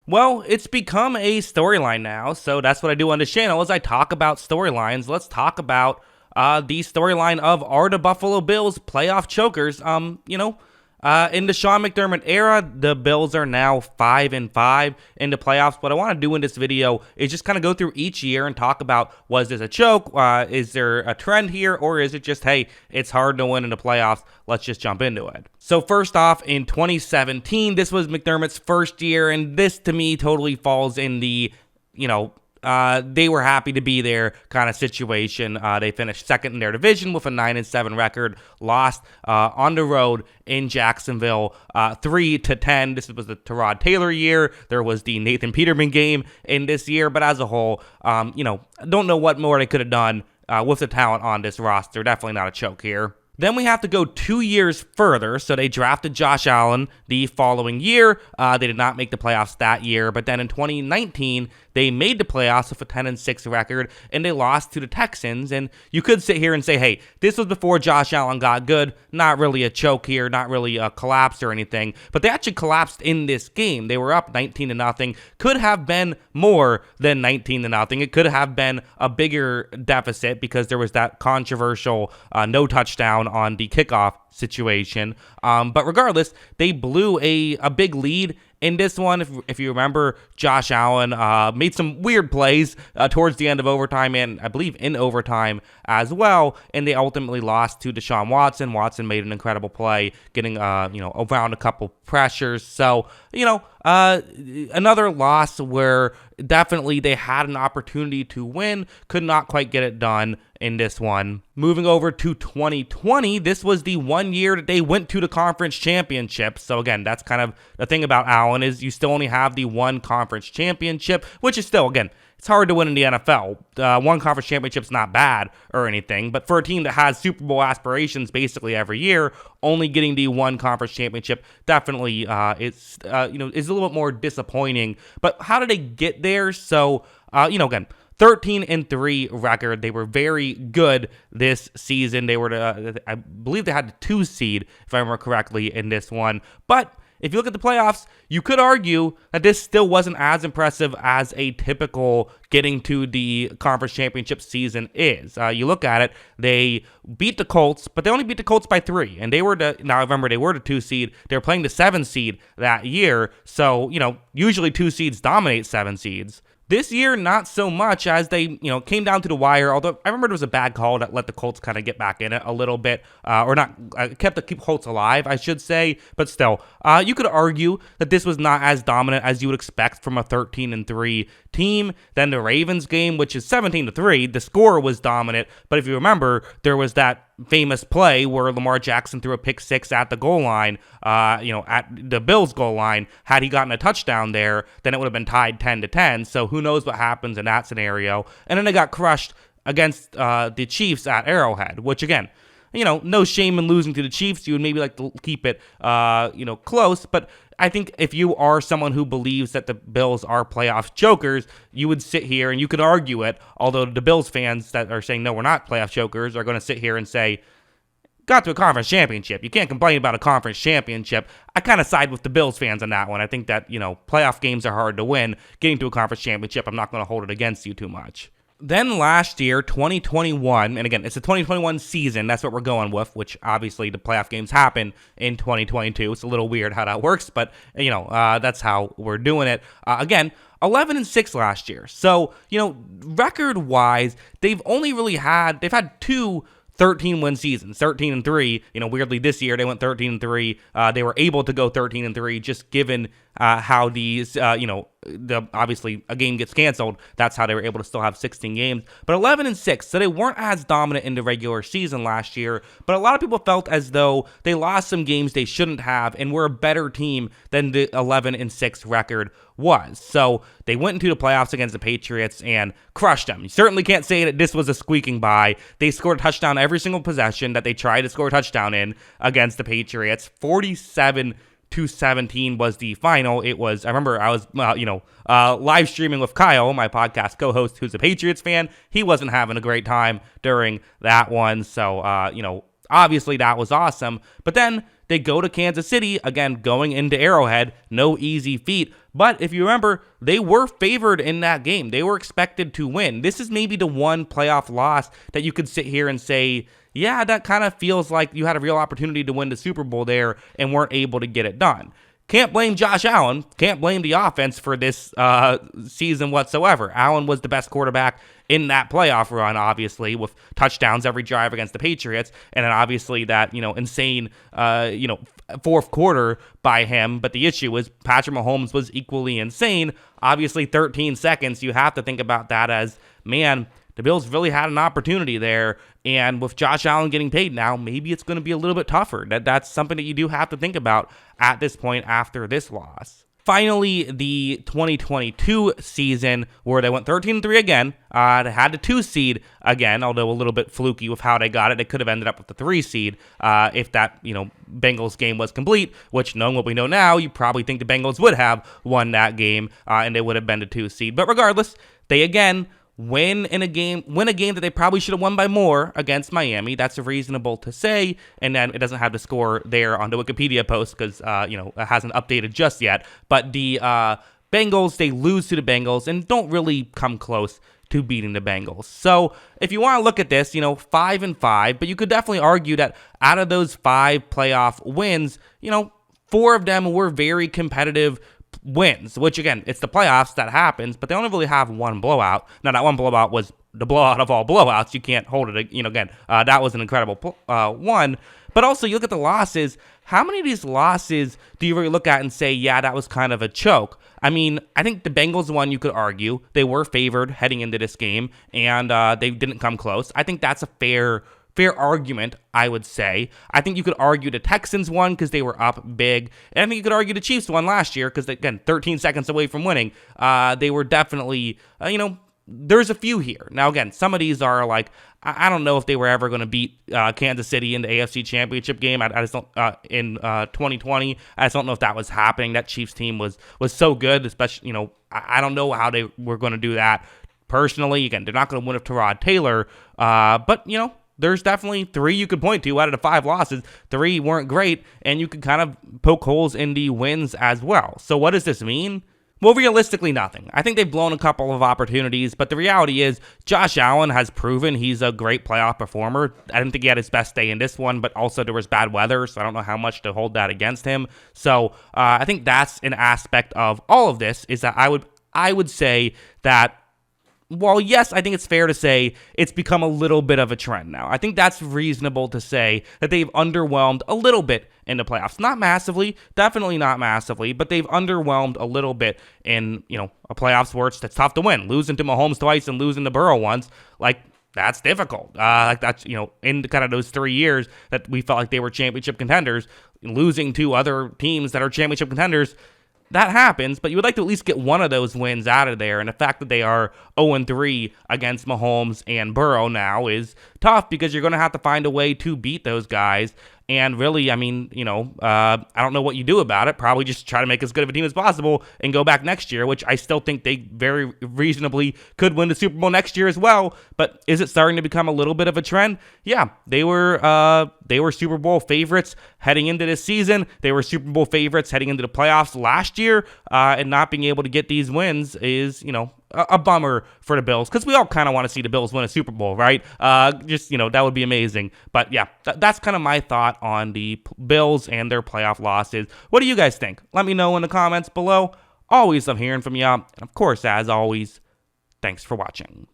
Well, it's become a storyline now, so that's what I do on this channel is I talk about storylines. Let's talk about the storyline of are the Buffalo Bills playoff chokers. In the Sean McDermott era, the Bills are now 5-5 in the playoffs. What I want to do in this video is just kind of go through each year and talk about, was this a choke? Is there a trend here? Or is it just, hey, it's hard to win in the playoffs. Let's just jump into it. So first off, in 2017, this was McDermott's first year. And this to me totally falls in the, they were happy to be there kind of situation. They finished second in their division with a 9-7 record, lost on the road in Jacksonville 3-10. This was the Tyrod Taylor year. There was the Nathan Peterman game in this year, but as a whole, don't know what more they could have done with the talent on this roster. Definitely not a choke here. Then we have to go 2 years further. So they drafted Josh Allen the following year. They did not make the playoffs that year. But then in 2019, they made the playoffs with a 10-6 record, and they lost to the Texans. And you could sit here and say, hey, this was before Josh Allen got good. Not really a choke here, not really a collapse or anything. But they actually collapsed in this game. They were up 19-0. Could have been more than 19-0. It could have been a bigger deficit because there was that controversial no touchdown on the kickoff situation. But regardless, they blew a big lead in this one. If you remember, Josh Allen made some weird plays towards the end of overtime, and I believe in overtime as well, and they ultimately lost to Deshaun Watson. Watson made an incredible play, getting around a couple pressures. So, another loss where definitely they had an opportunity to win, could not quite get it done in this one. Moving over to 2020, this was the 1 year that they went to the conference championship. So again, that's kind of the thing about Allen is you still only have the one conference championship, which is still, again, it's hard to win in the NFL. One conference championship's not bad or anything, but for a team that has Super Bowl aspirations basically every year, only getting the one conference championship definitely is a little bit more disappointing. But how did they get there? So, again, 13-3 record. They were very good this season. They were, I believe they had the 2 seed, if I remember correctly, in this one. But if you look at the playoffs, you could argue that this still wasn't as impressive as a typical getting to the conference championship season is. You look at it, they beat the Colts, but they only beat the Colts by 3. And they were now remember, they were the 2 seed. They were playing the 7 seed that year. So, usually 2 seeds dominate 7 seeds. This year, not so much, as they, came down to the wire, although I remember there was a bad call that let the Colts kind of get back in it a little bit, kept the Colts alive, I should say, but still, you could argue that this was not as dominant as you would expect from a 13-3 team. Then the Ravens game, which is 17-3, the score was dominant, but if you remember, there was that famous play where Lamar Jackson threw a pick 6 at the goal line, at the Bills goal line. Had he gotten a touchdown there, then it would have been tied 10-10. So who knows what happens in that scenario. And then they got crushed against the Chiefs at Arrowhead, which again, no shame in losing to the Chiefs. You would maybe like to keep it, close, but I think if you are someone who believes that the Bills are playoff chokers, you would sit here and you could argue it, although the Bills fans that are saying, no, we're not playoff chokers, are going to sit here and say, got to a conference championship. You can't complain about a conference championship. I kind of side with the Bills fans on that one. I think that, playoff games are hard to win. Getting to a conference championship, I'm not going to hold it against you too much. Then last year, 2021, and again, it's the 2021 season, that's what we're going with, which obviously the playoff games happen in 2022. It's a little weird how that works, but, that's how we're doing it. Again, 11-6 last year. So, record-wise, they've had 2 13-win seasons, 13-3. Weirdly this year they went 13-3. They were able to go 13-3 just given how these, obviously a game gets canceled. That's how they were able to still have 16 games. But 11-6, so they weren't as dominant in the regular season last year. But a lot of people felt as though they lost some games they shouldn't have and were a better team than the 11-6 record was. So they went into the playoffs against the Patriots and crushed them. You certainly can't say that this was a squeaking by. They scored a touchdown every single possession that they tried to score a touchdown in against the Patriots. 47-17 was the final. It was, I remember I was, live streaming with Kyle, my podcast co-host, who's a Patriots fan. He wasn't having a great time during that one. So, obviously that was awesome. But then They go to Kansas City, again, going into Arrowhead, no easy feat. But if you remember, they were favored in that game. They were expected to win. This is maybe the one playoff loss that you could sit here and say, yeah, that kind of feels like you had a real opportunity to win the Super Bowl there and weren't able to get it done. Can't blame Josh Allen. Can't blame the offense for this season whatsoever. Allen was the best quarterback in that playoff run, obviously, with touchdowns every drive against the Patriots, and then obviously that, insane, fourth quarter by him. But the issue is Patrick Mahomes was equally insane. Obviously, 13 seconds, you have to think about that as, man, the Bills really had an opportunity there, and with Josh Allen getting paid now, maybe it's going to be a little bit tougher. That's something that you do have to think about at this point after this loss. Finally, the 2022 season where they went 13-3 again. They had the 2 seed again, although a little bit fluky with how they got it. They could have ended up with the 3 seed if that Bengals game was complete, which knowing what we know now, you probably think the Bengals would have won that game and they would have been the 2 seed. But regardless, they again win a game that they probably should have won by more against Miami. That's reasonable to say, and then it doesn't have the score there on the Wikipedia post because it hasn't updated just yet. But the Bengals, they lose to the Bengals and don't really come close to beating the Bengals. So if you want to look at this, 5-5, but you could definitely argue that out of those 5 playoff wins, 4 of them were very competitive wins, which again, it's the playoffs, that happens, but they only really have one blowout. Now, that one blowout was the blowout of all blowouts. You can't hold it, again, that was an incredible one. But also, you look at the losses, how many of these losses do you really look at and say, yeah, that was kind of a choke? I mean, I think the Bengals one, you could argue, they were favored heading into this game, and they didn't come close. I think that's a fair argument, I would say. I think you could argue the Texans won because they were up big. And I think you could argue the Chiefs won last year because, again, 13 seconds away from winning. They were definitely, there's a few here. Now, again, some of these are like, I don't know if they were ever going to beat Kansas City in the AFC Championship game. I just don't, in 2020. I just don't know if that was happening. That Chiefs team was so good, especially, I don't know how they were going to do that. Personally, again, they're not going to win with Tyrod Taylor. But, there's definitely 3 you could point to out of the 5 losses. 3 weren't great, and you could kind of poke holes in the wins as well. So what does this mean? Well, realistically, nothing. I think they've blown a couple of opportunities, but the reality is Josh Allen has proven he's a great playoff performer. I didn't think he had his best day in this one, but also there was bad weather, so I don't know how much to hold that against him. So I think that's an aspect of all of this, is that I would say that, well, yes, I think it's fair to say it's become a little bit of a trend now. I think that's reasonable to say that they've underwhelmed a little bit in the playoffs. Not massively, definitely not massively, but they've underwhelmed a little bit in, a playoffs where it's tough to win. Losing to Mahomes twice and losing to Burrow once, that's difficult. That's, in kind of those 3 years that we felt like they were championship contenders, losing to other teams that are championship contenders, that happens, but you would like to at least get one of those wins out of there. And the fact that they are 0-3 against Mahomes and Burrow now is tough because you're going to have to find a way to beat those guys. And really, I mean, I don't know what you do about it. Probably just try to make as good of a team as possible and go back next year, which I still think they very reasonably could win the Super Bowl next year as well. But is it starting to become a little bit of a trend? Yeah, they were Super Bowl favorites heading into this season. They were Super Bowl favorites heading into the playoffs last year, and not being able to get these wins is, a bummer for the Bills, because we all kind of want to see the Bills win a Super Bowl, right? That would be amazing. But yeah, that's kind of my thought on the Bills and their playoff losses. What do you guys think? Let me know in the comments below. Always love hearing from you. And of course, as always, thanks for watching.